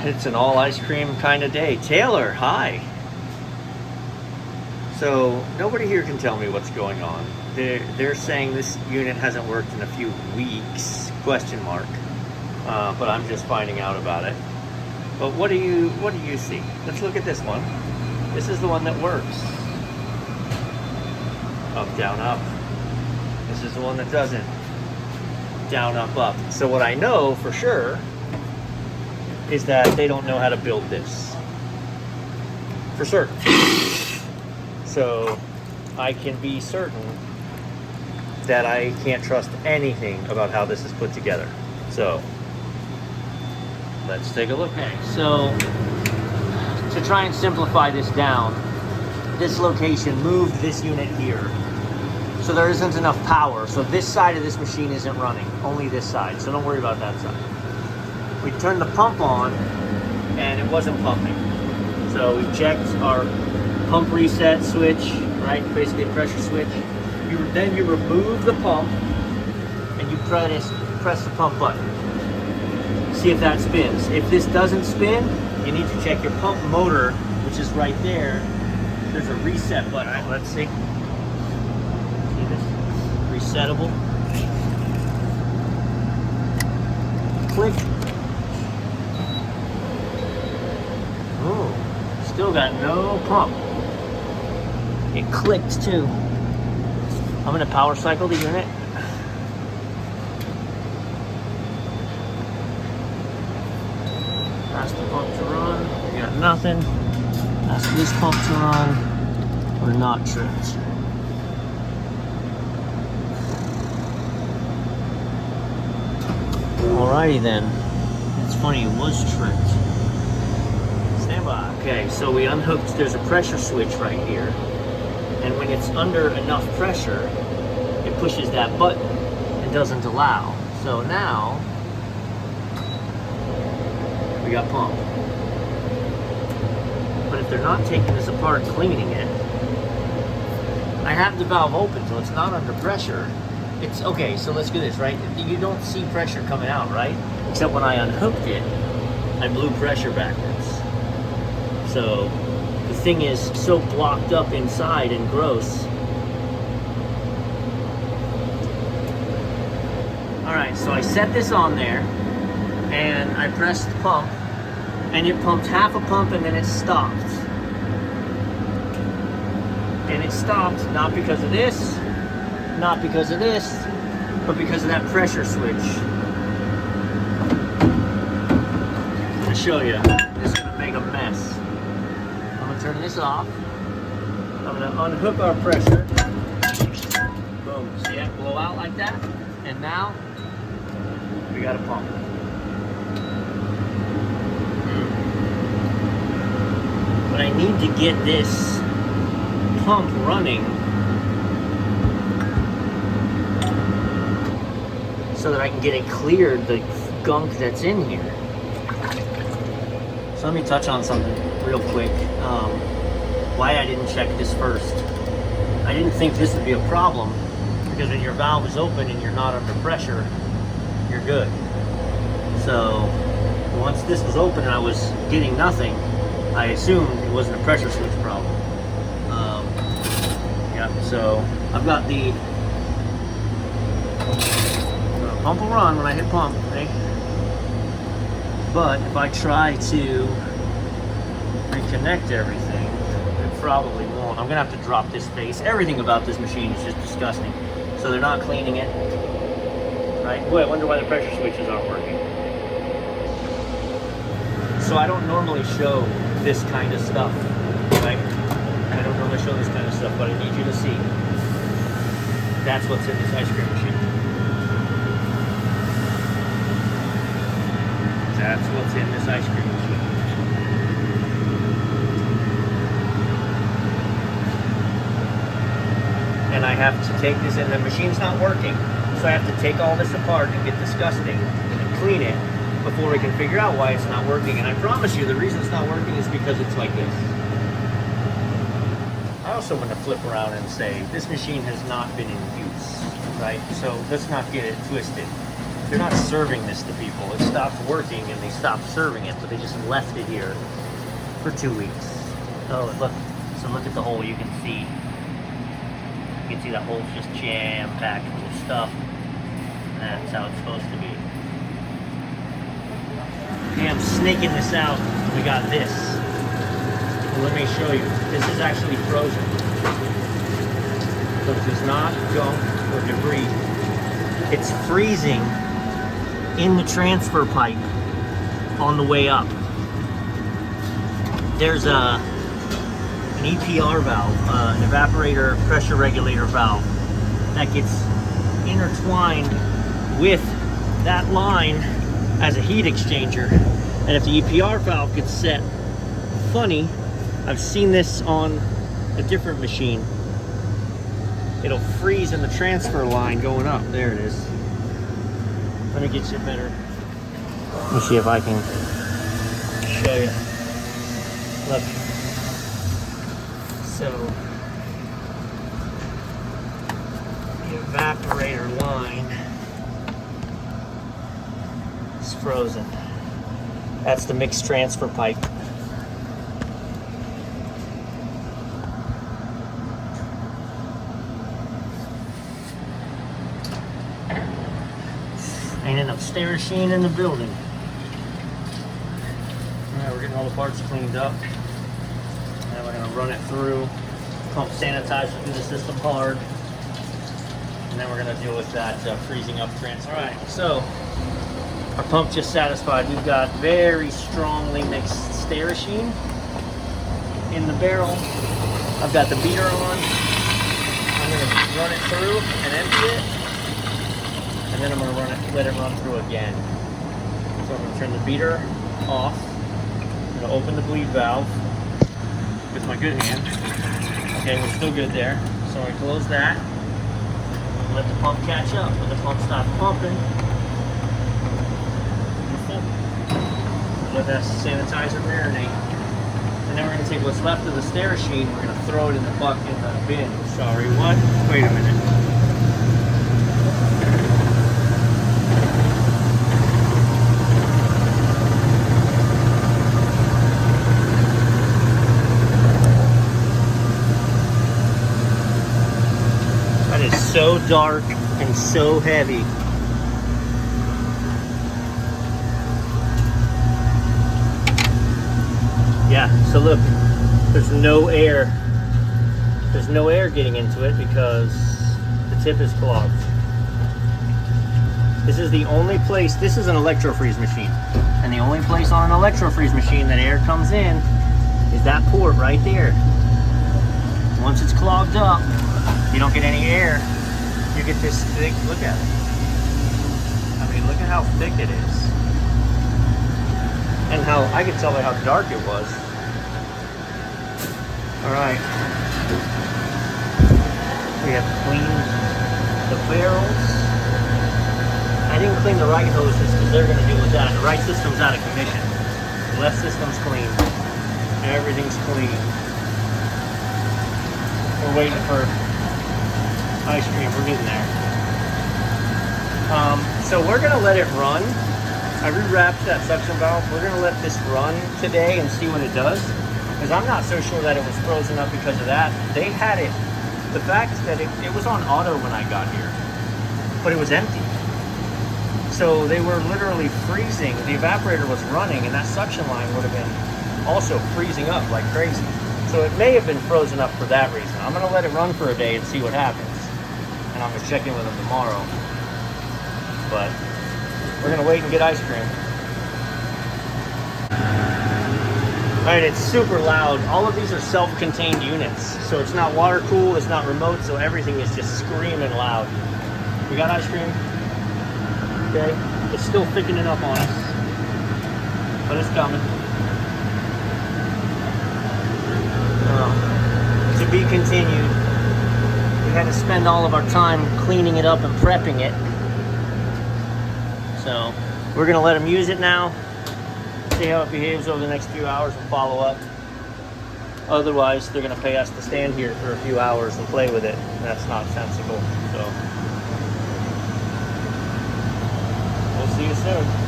It's an all ice cream kind of day. Taylor, hi. So nobody here can tell me what's going on. They're saying this unit hasn't worked in a few weeks, question mark. But I'm just finding out about it. But what do you see? Let's look at this one. This is the one that works. Up, down, up. This is the one that doesn't. Down, up, up. So what I know for sure is that they don't know how to build this. For certain. So I can be certain that I can't trust anything about how this is put together. So let's take a look. Okay, so to try and simplify this down, this location moved this unit here. So there isn't enough power. So this side of this machine isn't running, only this side. So don't worry about that side. We turned the pump on and it wasn't pumping. So we checked our pump reset switch, right? Basically a pressure switch. Then you remove the pump and you press the pump button. See if that spins. If this doesn't spin, you need to check your pump motor, which is right there. There's a reset button. All right, let's see. See this? Resettable. Click. Oh, still got no pump. It clicked too. I'm gonna power cycle the unit. Ask the pump to run. We got nothing. Ask this pump to run. We're not tripped. Alrighty then. It's funny, it was tripped. Stand by. Okay, so we unhooked. There's a pressure switch right here. And when it's under enough pressure, it pushes that button and doesn't allow. So now, we got pump. But if they're not taking this apart and cleaning it, I have the valve open, so it's not under pressure. It's okay, so let's do this, right? You don't see pressure coming out, right? Except when I unhooked it, I blew pressure backwards. So the thing is so blocked up inside and gross. All right, so I set this on there and I pressed the pump and it pumped half a pump and then it stopped. And it stopped not because of this, not because of this, but because of that pressure switch. I'm gonna show you. This is gonna make a mess. I'm gonna turn this off. I'm gonna unhook our pressure. Boom, see that blow out like that? And now, we got a pump. But I need to get this pump running so that I can get it cleared, the gunk that's in here. So let me touch on something real quick. Why I didn't check this first. I didn't think this would be a problem because when your valve is open and you're not under pressure, you're good. So once this was open and I was getting nothing, I assumed it wasn't a pressure switch problem. Yeah, so I've got the pump will run when I hit pump, right? But if I try to reconnect everything, it probably won't. I'm gonna have to drop this face. Everything about this machine is just disgusting. So they're not cleaning it, right? Boy, I wonder why the pressure switches aren't working. So I don't normally show this kind of stuff, right? I don't normally show this kind of stuff, but I need you to see. That's what's in this ice cream machine. That's what's in this ice cream machine. And I have to take this, and the machine's not working, so I have to take all this apart and get disgusting and clean it before we can figure out why it's not working. And I promise you the reason it's not working is because it's like this. I also want to flip around and say this machine has not been in use, right? So let's not get it twisted. they're not serving this to people. It stopped working and they stopped serving it, but they just left it here for 2 weeks. Oh, look. So look at the hole. You can see. You can see that hole's just jam-packed with stuff. That's how it's supposed to be. Okay, I'm snaking this out. We got this. Well, let me show you. This is actually frozen. So it is not gunk or debris. It's freezing in the transfer pipe on the way up. There's an EPR valve, an evaporator pressure regulator valve, that gets intertwined with that line as a heat exchanger. And if the EPR valve gets set funny, I've seen this on a different machine, it'll freeze in the transfer line going up. There it is. Let me get you better. Let me see if I can show you. Look. So the evaporator line is frozen. That's the mixed transfer pipe. Ain't enough stair machine in the building. Alright, we're getting all the parts cleaned up. And we're gonna run it through, pump sanitizer through the system hard. And then we're gonna deal with that freezing up transfer. Alright, so our pump just satisfied. We've got very strongly mixed stair machine in the barrel. I've got the beater on. I'm gonna run it through and empty it. And then I'm going to let it run through again. So I'm going to turn the beater off. I'm going to open the bleed valve with my good hand. Okay, we're still good there. So I'm going to close that. Let the pump catch up. When the pump stops pumping, beautiful. Let that sanitizer marinate. And then we're going to take what's left of the stair machine. We're going to throw it in the bucket, in the bin. Sorry, what? Wait a minute. So dark and so heavy. Yeah, so look, there's no air. There's no air getting into it because the tip is clogged. This is the only place, this is an electrofreeze machine. And the only place on an electrofreeze machine that air comes in is that port right there. Once it's clogged up, you don't get any air. You get this thick, look at it. I mean, look at how thick it is. And how, I could tell by how dark it was. All right. We have cleaned the barrels. I didn't clean the right hoses because they're gonna deal with that. The right system's out of commission. The left system's clean. Everything's clean. We're waiting for ice cream. We're getting there. So we're gonna let it run. I rewrapped that suction valve. We're gonna let this run today and see what it does, because I'm not so sure that it was frozen up because of that. They had it, the fact that it was on auto when I got here, but it was empty. So they were literally freezing. The evaporator was running and that suction line would have been also freezing up like crazy. So it may have been frozen up for that reason. I'm gonna let it run for a day and see what happens. And I'm gonna check in with them tomorrow. But we're gonna wait and get ice cream. Alright, it's super loud. All of these are self-contained units. So it's not water cooled, it's not remote, so everything is just screaming loud. We got ice cream. Okay, it's still thickening up on us. But it's coming. To be continued. We had to spend all of our time cleaning it up and prepping it. So we're gonna let them use it now, see how it behaves over the next few hours and follow up. Otherwise, they're gonna pay us to stand here for a few hours and play with it. That's not sensible. So you soon.